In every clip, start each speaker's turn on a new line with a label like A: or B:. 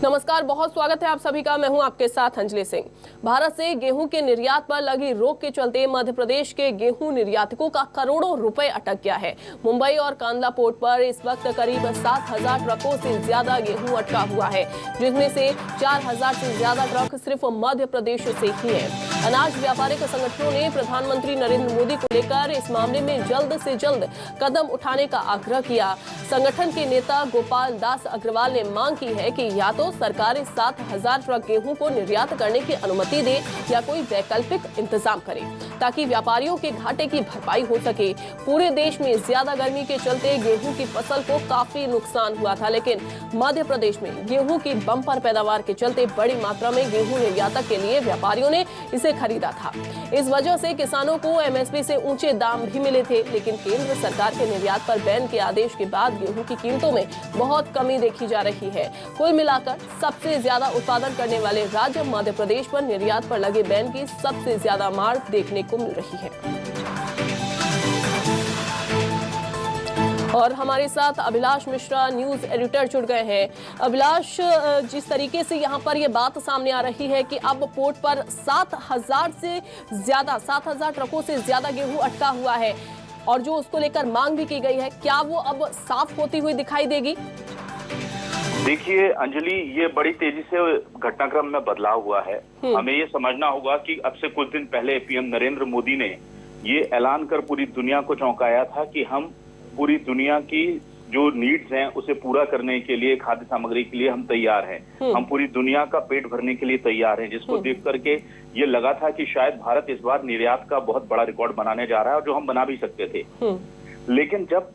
A: नमस्कार, बहुत स्वागत है आप सभी का। मैं हूं आपके साथ अंजलि सिंह। भारत से गेहूं के निर्यात पर लगी रोक के चलते मध्य प्रदेश के गेहूं निर्यातकों का करोड़ों रुपए अटक गया है। मुंबई और कांडला पोर्ट पर इस वक्त करीब 7,000 ट्रकों से ज्यादा गेहूं अटका हुआ है, जिसमें से 4,000 से ज्यादा ट्रक सिर्फ मध्य प्रदेश से ही है। अनाज व्यापारिक संगठनों ने प्रधानमंत्री नरेंद्र मोदी को लेकर इस मामले में जल्द से जल्द कदम उठाने का आग्रह किया। संगठन के नेता गोपाल दास अग्रवाल ने मांग की है कि या तो सरकार इस 7,000 ट्रक गेहूं को निर्यात करने की अनुमति दे या कोई वैकल्पिक इंतजाम करे, ताकि व्यापारियों के घाटे की भरपाई हो सके। पूरे देश में ज्यादा गर्मी के चलते गेहूं की फसल को काफी नुकसान हुआ था, लेकिन मध्य प्रदेश में गेहूं की बम्पर पैदावार के चलते बड़ी मात्रा में गेहूं निर्यातक के लिए व्यापारियों ने इसे खरीदा था। इस वजह से किसानों को एमएसपी से ऊंचे दाम भी मिले थे, लेकिन केंद्र सरकार के निर्यात पर बैन के आदेश के बाद गेहूं की कीमतों में बहुत कमी देखी जा रही है। कुल मिलाकर सबसे ज्यादा उत्पादन करने वाले राज्य मध्य प्रदेश पर निर्यात पर लगे बैन की सबसे ज्यादा मार देखने को मिल रही है। और हमारे साथ अभिलाष मिश्रा, न्यूज एडिटर, जुड़ गए हैं। अभिलाष, जिस तरीके से यहाँ पर ये बात सामने आ रही है कि अब पोर्ट पर 7,000 ट्रकों से ज्यादा गेहूं अटका हुआ है और जो उसको लेकर मांग भी की गई है, क्या वो अब साफ होती हुई दिखाई देगी?
B: देखिए अंजलि, ये बड़ी तेजी से घटनाक्रम में बदलाव हुआ है। हमें ये समझना होगा कि अब से कुछ दिन पहले पीएम नरेंद्र मोदी ने ये ऐलान कर पूरी दुनिया को चौंकाया था कि हम पूरी दुनिया की जो नीड्स हैं उसे पूरा करने के लिए, खाद्य सामग्री के लिए हम तैयार हैं। हम पूरी दुनिया का पेट भरने के लिए तैयार हैं, जिसको देख करके ये लगा था कि शायद भारत इस बार निर्यात का बहुत बड़ा रिकॉर्ड बनाने जा रहा है, और जो हम बना भी सकते थे। लेकिन जब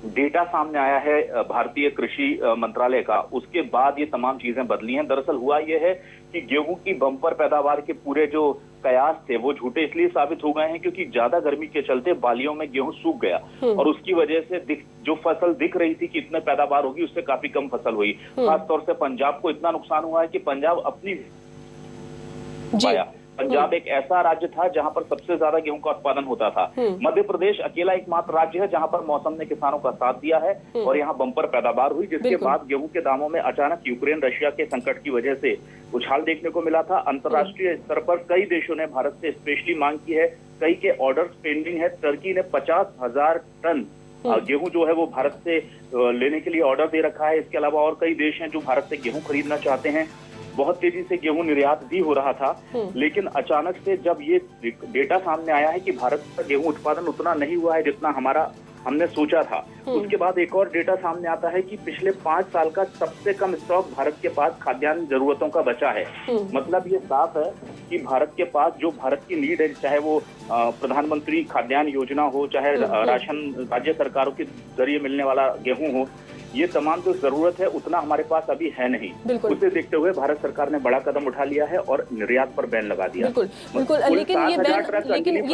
B: डेटा सामने आया है भारतीय कृषि मंत्रालय का, उसके बाद ये तमाम चीजें बदली हैं। दरअसल हुआ ये है कि गेहूं की बम्पर पैदावार के पूरे जो कयास थे वो झूठे इसलिए साबित हो गए हैं क्योंकि ज्यादा गर्मी के चलते बालियों में गेहूं सूख गया, और उसकी वजह से जो फसल दिख रही थी कि इतने पैदावार होगी, उससे काफी कम फसल हुई। खासतौर से पंजाब को इतना नुकसान हुआ है कि पंजाब अपनी पाया। पंजाब एक ऐसा राज्य था जहां पर सबसे ज्यादा गेहूं का उत्पादन होता था। मध्य प्रदेश अकेला एकमात्र राज्य है जहां पर मौसम ने किसानों का साथ दिया है और यहां बम्पर पैदावार हुई, जिसके बाद गेहूं के दामों में अचानक यूक्रेन रशिया के संकट की वजह से उछाल देखने को मिला था। अंतर्राष्ट्रीय स्तर पर कई देशों ने भारत से स्पेशली मांग की है, कई के ऑर्डर पेंडिंग है। टर्की ने 50,000 टन गेहूं जो है वो भारत से लेने के लिए ऑर्डर दे रखा है। इसके अलावा और कई देश हैं जो भारत से गेहूं खरीदना चाहते हैं। बहुत तेजी से गेहूं निर्यात भी हो रहा था, लेकिन अचानक से जब ये डेटा सामने आया है कि भारत का गेहूं उत्पादन उतना नहीं हुआ है जितना हमने सोचा था, उसके बाद एक और डेटा सामने आता है कि पिछले 5 साल का सबसे कम स्टॉक भारत के पास खाद्यान्न जरूरतों का बचा है। मतलब ये साफ है कि भारत के पास जो भारत की नीड है, चाहे वो प्रधानमंत्री खाद्यान्न योजना हो, चाहे राशन राज्य सरकारों के जरिए मिलने वाला गेहूं हो, ये तमाम जो जरूरत है उतना हमारे पास अभी है नहीं। उसे देखते हुए भारत सरकार ने बड़ा कदम उठा लिया है और निर्यात पर बैन लगा दिया।
A: बिल्कुल। लेकिन ये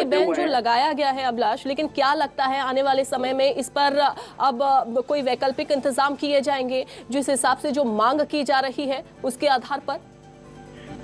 A: बैन जो लगाया गया है अभिलाष, लेकिन क्या लगता है आने वाले समय में इस पर अब कोई वैकल्पिक इंतजाम किए जाएंगे जिस हिसाब से जो मांग की जा रही है उसके आधार पर?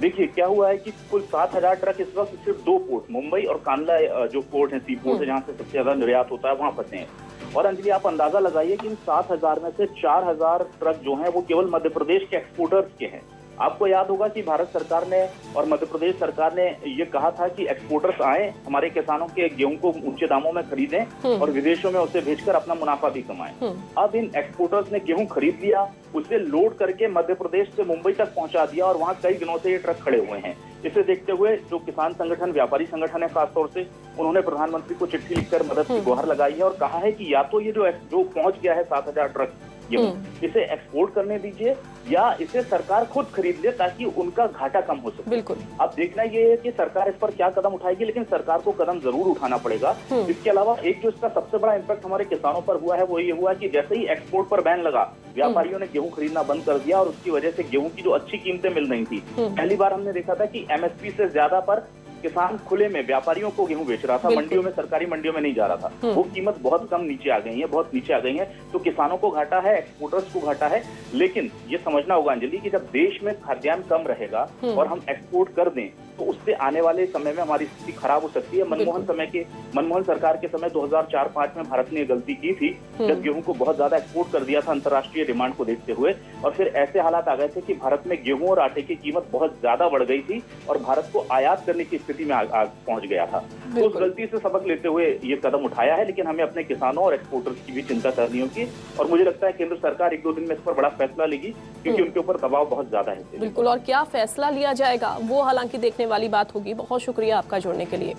B: देखिए क्या हुआ है कि कुल 7,000 ट्रक इस वक्त सिर्फ 2 पोर्ट, मुंबई और कांडला जो पोर्ट है, सी पोर्ट है, जहाँ से सबसे ज्यादा निर्यात होता है, वहां फंसे हैं। और अंजलि, आप अंदाजा लगाइए कि इन 7,000 में से 4,000 ट्रक जो हैं वो केवल मध्य प्रदेश के एक्सपोर्टर्स के हैं। आपको याद होगा कि भारत सरकार ने और मध्य प्रदेश सरकार ने ये कहा था कि एक्सपोर्टर्स आए, हमारे किसानों के गेहूं को ऊंचे दामों में खरीदें और विदेशों में उसे भेजकर अपना मुनाफा भी कमाएं। अब इन एक्सपोर्टर्स ने गेहूं खरीद लिया, उसे लोड करके मध्य प्रदेश से मुंबई तक पहुंचा दिया, और वहां कई दिनों से ये ट्रक खड़े हुए हैं। इसे देखते हुए जो किसान संगठन, व्यापारी संगठन है खासतौर से, उन्होंने प्रधानमंत्री को चिट्ठी लिखकर मदद की गुहार लगाई है और कहा है कि या तो ये जो पहुंच गया है 7,000 ट्रक, इसे एक्सपोर्ट करने दीजिए या इसे सरकार खुद खरीद ले ताकि उनका घाटा कम हो सके।
A: बिल्कुल।
B: अब देखना ये है कि सरकार इस पर क्या कदम उठाएगी, लेकिन सरकार को कदम जरूर उठाना पड़ेगा। इसके अलावा एक जो इसका सबसे बड़ा इम्पैक्ट हमारे किसानों पर हुआ है वो ये हुआ कि जैसे ही एक्सपोर्ट पर बैन लगा, व्यापारियों ने गेहूं खरीदना बंद कर दिया और उसकी वजह से गेहूं की जो अच्छी कीमतें मिल रही थी, पहली बार हमने देखा था कि एमएसपी से ज्यादा पर किसान खुले में व्यापारियों को गेहूं बेच रहा था, मंडियों में, सरकारी मंडियों में नहीं जा रहा था। वो कीमत बहुत कम नीचे आ गई है, बहुत नीचे आ गई है। तो किसानों को घाटा है, एक्सपोर्टर्स को घाटा है। लेकिन ये समझना होगा अंजलि कि जब देश में खाद्यान्न कम रहेगा और हम एक्सपोर्ट कर दें तो उससे आने वाले समय में हमारी स्थिति खराब हो सकती है। मनमोहन सरकार के समय 2004-5 में भारत ने गलती की थी जब गेहूं को बहुत ज्यादा एक्सपोर्ट कर दिया था अंतर्राष्ट्रीय डिमांड को देखते हुए, और फिर ऐसे हालात आ गए थे कि भारत में गेहूं और आटे की कीमत बहुत ज्यादा बढ़ गई थी और भारत को आयात करने की स्थिति में पहुंच गया था। तो उस गलती से सबक लेते हुए ये कदम उठाया है, लेकिन हमें अपने किसानों और एक्सपोर्टर्स की भी चिंता करनी होगी और मुझे लगता है केंद्र सरकार 1-2 दिन में इस पर बड़ा फैसला लेगी क्योंकि उनके ऊपर दबाव बहुत ज्यादा है।
A: बिल्कुल, और क्या फैसला लिया जाएगा वो हालांकि देखने वाली बात होगी। बहुत शुक्रिया आपका जुड़ने के लिए।